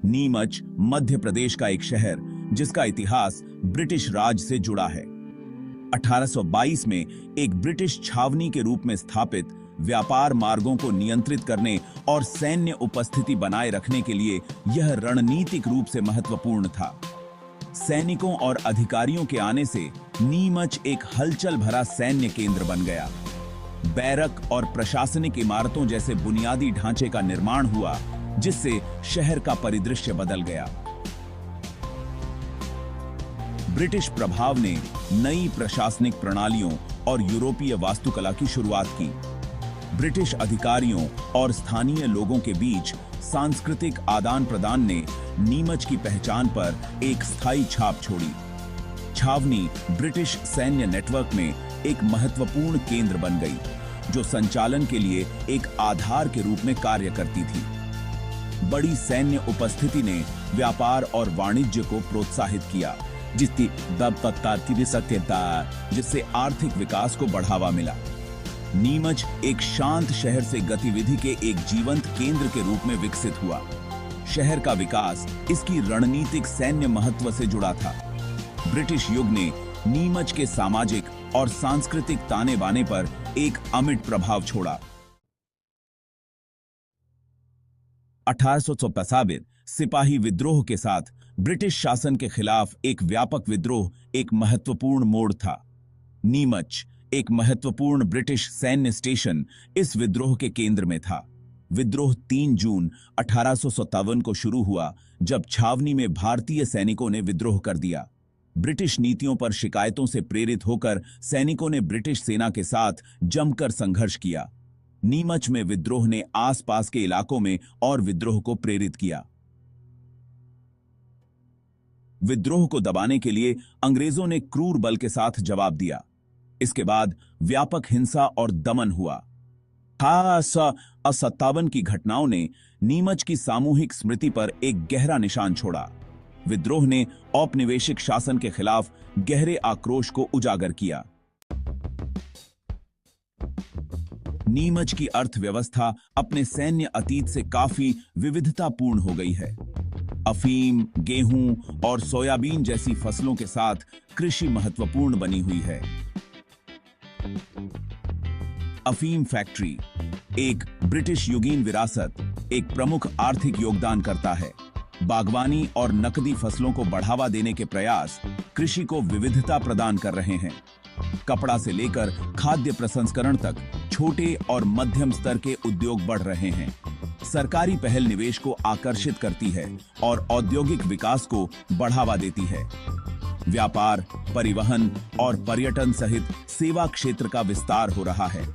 नीमच मध्य प्रदेश का एक शहर जिसका इतिहास ब्रिटिश राज से जुड़ा है। 1822 में एक ब्रिटिश छावनी के रूप में स्थापित व्यापार मार्गों को नियंत्रित करने और सैन्य उपस्थिति बनाए रखने के लिए यह रणनीतिक रूप से महत्वपूर्ण था। सैनिकों और अधिकारियों के आने से नीमच एक हलचल भरा सैन्य केंद्र बन गया। बैरक और प्रशासनिक इमारतों जैसे बुनियादी ढांचे का निर्माण हुआ, जिससे शहर का परिदृश्य बदल गया। ब्रिटिश प्रभाव ने नई प्रशासनिक प्रणालियों और यूरोपीय वास्तुकला की शुरुआत की। ब्रिटिश अधिकारियों और स्थानीय लोगों के बीच सांस्कृतिक आदान प्रदान ने नीमच की पहचान पर एक स्थायी छाप छोड़ी। छावनी ब्रिटिश सैन्य नेटवर्क में एक महत्वपूर्ण केंद्र बन गई, जो संचालन के लिए एक आधार के रूप में कार्य करती थी। बड़ी सैन्य उपस्थिति ने व्यापार और वाणिज्य को प्रोत्साहित किया, जिससे आर्थिक विकास को बढ़ावा मिला। नीमच एक शांत शहर से गतिविधि के एक जीवंत केंद्र के रूप में विकसित हुआ। शहर का विकास इसकी रणनीतिक सैन्य महत्व से जुड़ा था। ब्रिटिश युग ने नीमच के सामाजिक और सांस्कृतिक ताने बाने पर एक अमिट प्रभाव छोड़ा। 1870 सिपाही विद्रोह के साथ ब्रिटिश शासन के खिलाफ एक व्यापक विद्रोह एक महत्वपूर्ण मोड़ था। नीमच, एक महत्वपूर्ण ब्रिटिश सैन्य स्टेशन, इस विद्रोह के केंद्र में था। विद्रोह 3 जून 1857 को शुरू हुआ, जब छावनी में भारतीय सैनिकों ने विद्रोह कर दिया। ब्रिटिश नीतियों पर शिकायतों से प्रेरित होकर सैनिकों ने ब्रिटिश सेना के साथ जमकर संघर्ष किया। नीमच में विद्रोह ने आसपास के इलाकों में और विद्रोह को प्रेरित किया। विद्रोह को दबाने के लिए अंग्रेजों ने क्रूर बल के साथ जवाब दिया। इसके बाद व्यापक हिंसा और दमन हुआ। 1857 की घटनाओं ने नीमच की सामूहिक स्मृति पर एक गहरा निशान छोड़ा। विद्रोह ने औपनिवेशिक शासन के खिलाफ गहरे आक्रोश को उजागर किया। नीमच की अर्थव्यवस्था अपने सैन्य अतीत से काफी विविधतापूर्ण हो गई है। अफीम, गेहूं और सोयाबीन जैसी फसलों के साथ कृषि महत्वपूर्ण बनी हुई है। अफीम फैक्ट्री, एक ब्रिटिश युगीन विरासत, एक प्रमुख आर्थिक योगदान करता है। बागवानी और नकदी फसलों को बढ़ावा देने के प्रयास कृषि को विविधता प्रदान कर रहे हैं। कपड़ा से लेकर खाद्य प्रसंस्करण तक छोटे और मध्यम स्तर के उद्योग बढ़ रहे हैं। सरकारी पहल निवेश को आकर्षित करती है और औद्योगिक विकास को बढ़ावा देती है। व्यापार, परिवहन और पर्यटन सहित सेवा क्षेत्र का विस्तार हो रहा है।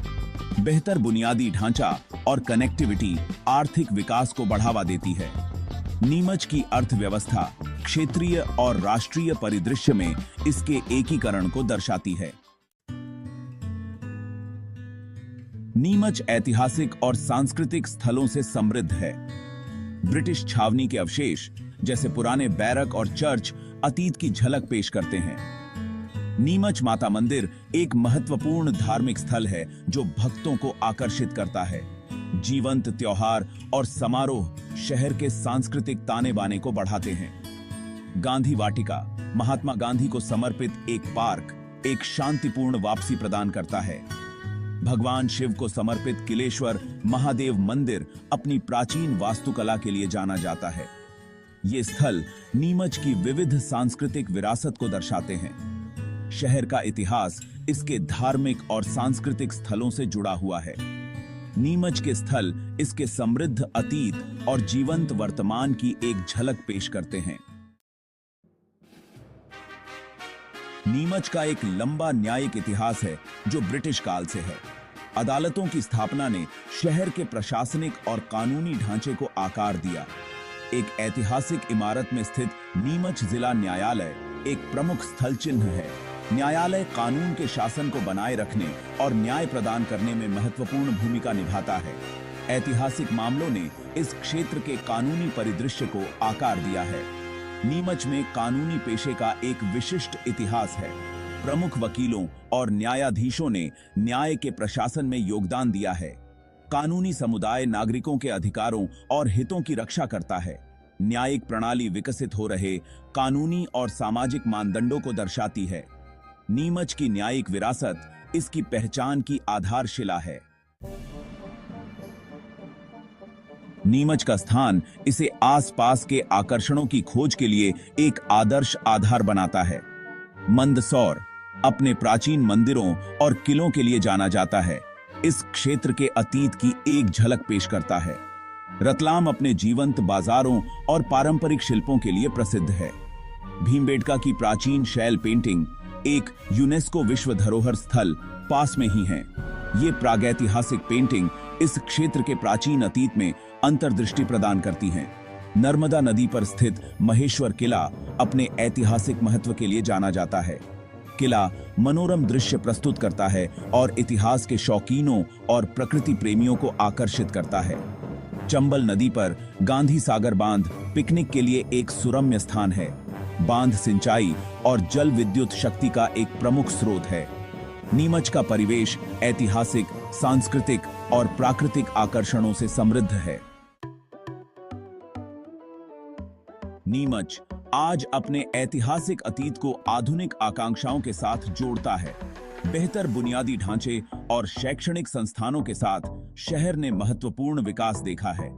बेहतर बुनियादी ढांचा और कनेक्टिविटी आर्थिक विकास को बढ़ावा देती है। नीमच की अर्थव्यवस्था क्षेत्रीय और राष्ट्रीय परिदृश्य में इसके एकीकरण को दर्शाती है। नीमच ऐतिहासिक और सांस्कृतिक स्थलों से समृद्ध है। ब्रिटिश छावनी के अवशेष जैसे पुराने बैरक और चर्च अतीत की झलक पेश करते हैं। नीमच माता मंदिर एक महत्वपूर्ण धार्मिक स्थल है जो भक्तों को आकर्षित करता है। जीवंत त्योहार और समारोह शहर के सांस्कृतिक ताने बाने को बढ़ाते हैं। गांधी वाटिका, महात्मा गांधी को समर्पित एक पार्क, एक शांतिपूर्ण वापसी प्रदान करता है। भगवान शिव को समर्पित किलेश्वर महादेव मंदिर अपनी प्राचीन वास्तुकला के लिए जाना जाता है। ये स्थल नीमच की विविध सांस्कृतिक विरासत को दर्शाते हैं। शहर का इतिहास इसके धार्मिक और सांस्कृतिक स्थलों से जुड़ा हुआ है। नीमच के स्थल इसके समृद्ध अतीत और जीवंत वर्तमान की एक झलक पेश करते हैं। नीमच का एक लंबा न्यायिक इतिहास है जो ब्रिटिश काल से है। अदालतों की स्थापना ने शहर के प्रशासनिक और कानूनी ढांचे को आकार दिया। एक ऐतिहासिक इमारत में स्थित नीमच जिला न्यायालय एक प्रमुख स्थल चिन्ह है। न्यायालय कानून के शासन को बनाए रखने और न्याय प्रदान करने में महत्वपूर्ण भूमिका निभाता है। ऐतिहासिक मामलों ने इस क्षेत्र के कानूनी परिदृश्य को आकार दिया है। नीमच में कानूनी पेशे का एक विशिष्ट इतिहास है। प्रमुख वकीलों और न्यायाधीशों ने न्याय के प्रशासन में योगदान दिया है। कानूनी समुदाय नागरिकों के अधिकारों और हितों की रक्षा करता है। न्यायिक प्रणाली विकसित हो रहे कानूनी और सामाजिक मानदंडों को दर्शाती है। नीमच की न्यायिक विरासत इसकी पहचान की आधारशिला है। नीमच का स्थान इसे आसपास के आकर्षणों की खोज के लिए एक आदर्श आधार बनाता है। मंदसौर अपने प्राचीन मंदिरों और किलों के लिए जाना जाता है। इस क्षेत्र के अतीत की एक झलक पेश करता है। रतलाम अपने जीवंत बाजारों और पारंपरिक शिल्पों के लिए प्रसिद्ध है। भीमबेटका की प्राचीन शैल पेंटिंग एक यूनेस्को विश्व धरोहर स्थल पास में ही है। ये प्रागैतिहासिक पेंटिंग इस क्षेत्र के प्राचीन अतीत में अंतर्दृष्टि प्रदान करती हैं। नर्मदा नदी पर स्थित महेश्वर किला अपने ऐतिहासिक महत्व के लिए जाना जाता है। किला मनोरम दृश्य प्रस्तुत करता है और इतिहास के शौकीनों और प्रकृति प्रेमियों को आकर्षित करता है। चंबल नदी पर गांधी सागर बांध पिकनिक के लिए एक सुरम्य स्थान है। बांध सिंचाई और जल विद्युत शक्ति का एक प्रमुख स्रोत है। नीमच का परिवेश ऐतिहासिक, सांस्कृतिक और प्राकृतिक आकर्षणों से समृद्ध है। नीमच आज अपने ऐतिहासिक अतीत को आधुनिक आकांक्षाओं के साथ जोड़ता है। बेहतर बुनियादी ढांचे और शैक्षणिक संस्थानों के साथ शहर ने महत्वपूर्ण विकास देखा है।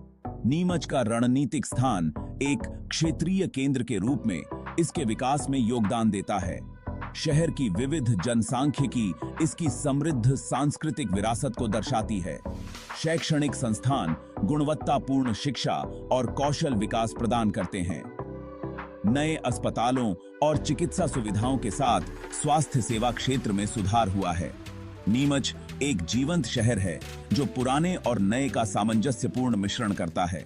नीमच का रणनीतिक स्थान एक क्षेत्रीय केंद्र के रूप में इसके विकास में योगदान देता है। शहर की विविध जनसांख्यिकी इसकी समृद्ध सांस्कृतिक विरासत को दर्शाती है। शैक्षणिक संस्थान गुणवत्तापूर्ण शिक्षा और कौशल विकास प्रदान करते हैं। नए अस्पतालों और चिकित्सा सुविधाओं के साथ स्वास्थ्य सेवा क्षेत्र में सुधार हुआ है। नीमच एक जीवंत शहर है जो पुराने और नए का सामंजस्यपूर्ण मिश्रण करता है।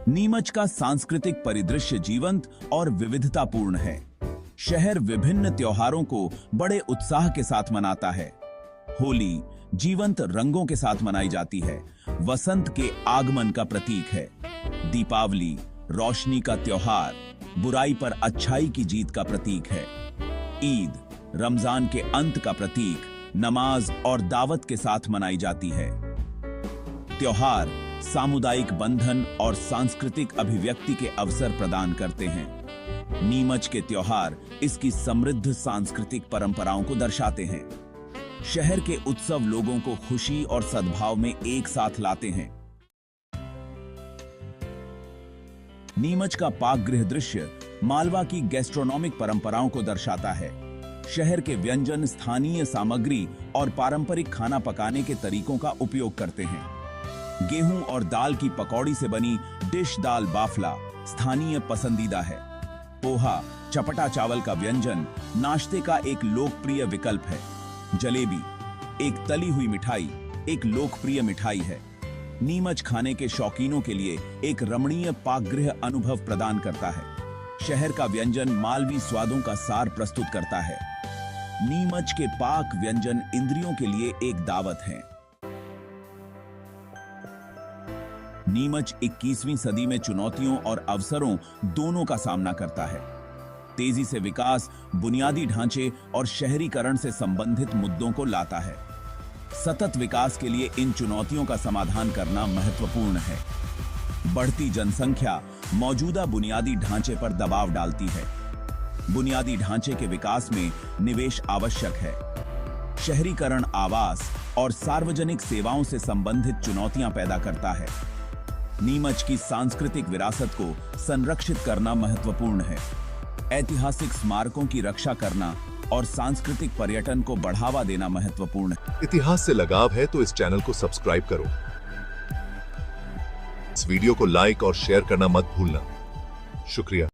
नीमच का सांस्कृतिक परिदृश्य जीवंत और विविधतापूर्ण है। शहर विभिन्न त्योहारों को बड़े उत्साह के साथ मनाता है। होली जीवंत रंगों के साथ मनाई जाती है, वसंत के आगमन का प्रतीक है। दीपावली रोशनी का त्योहार, बुराई पर अच्छाई की जीत का प्रतीक है। ईद रमजान के अंत का प्रतीक, नमाज और दावत के साथ मनाई जाती है। त्योहार सामुदायिक बंधन और सांस्कृतिक अभिव्यक्ति के अवसर प्रदान करते हैं। नीमच के त्योहार इसकी समृद्ध सांस्कृतिक परंपराओं को दर्शाते हैं। शहर के उत्सव लोगों को खुशी और सद्भाव में एक साथ लाते हैं। नीमच का पाकगृह दृश्य मालवा की गैस्ट्रोनॉमिक परंपराओं को दर्शाता है। शहर के व्यंजन स्थानीय सामग्री और पारंपरिक खाना पकाने के तरीकों का उपयोग करते हैं। गेहूं और दाल की पकौड़ी से बनी डिश दाल बाफला स्थानीय पसंदीदा है। पोहा चपटा चावल का व्यंजन नाश्ते का एक लोकप्रिय विकल्प है। जलेबी एक तली हुई मिठाई एक लोकप्रिय मिठाई है। नीमच खाने के शौकीनों के लिए एक रमणीय पाकगृह अनुभव प्रदान करता है। शहर का व्यंजन मालवी स्वादों का सार प्रस्तुत करता है। नीमच के पाक व्यंजन इंद्रियों के लिए एक दावत हैं। नीमच 21वीं सदी में चुनौतियों और अवसरों दोनों का सामना करता है। तेजी से विकास बुनियादी ढांचे और शहरीकरण से संबंधित मुद्दों को लाता है। सतत विकास के लिए इन चुनौतियों का समाधान करना महत्वपूर्ण है। बढ़ती जनसंख्या मौजूदा बुनियादी ढांचे पर दबाव डालती है। बुनियादी ढांचे के विकास में निवेश आवश्यक है। शहरीकरण आवास और सार्वजनिक सेवाओं से संबंधित चुनौतियां पैदा करता है। नीमच की सांस्कृतिक विरासत को संरक्षित करना महत्वपूर्ण है। ऐतिहासिक स्मारकों की रक्षा करना और सांस्कृतिक पर्यटन को बढ़ावा देना महत्वपूर्ण है। इतिहास से लगाव है तो इस चैनल को सब्सक्राइब करो। इस वीडियो को लाइक और शेयर करना मत भूलना। शुक्रिया।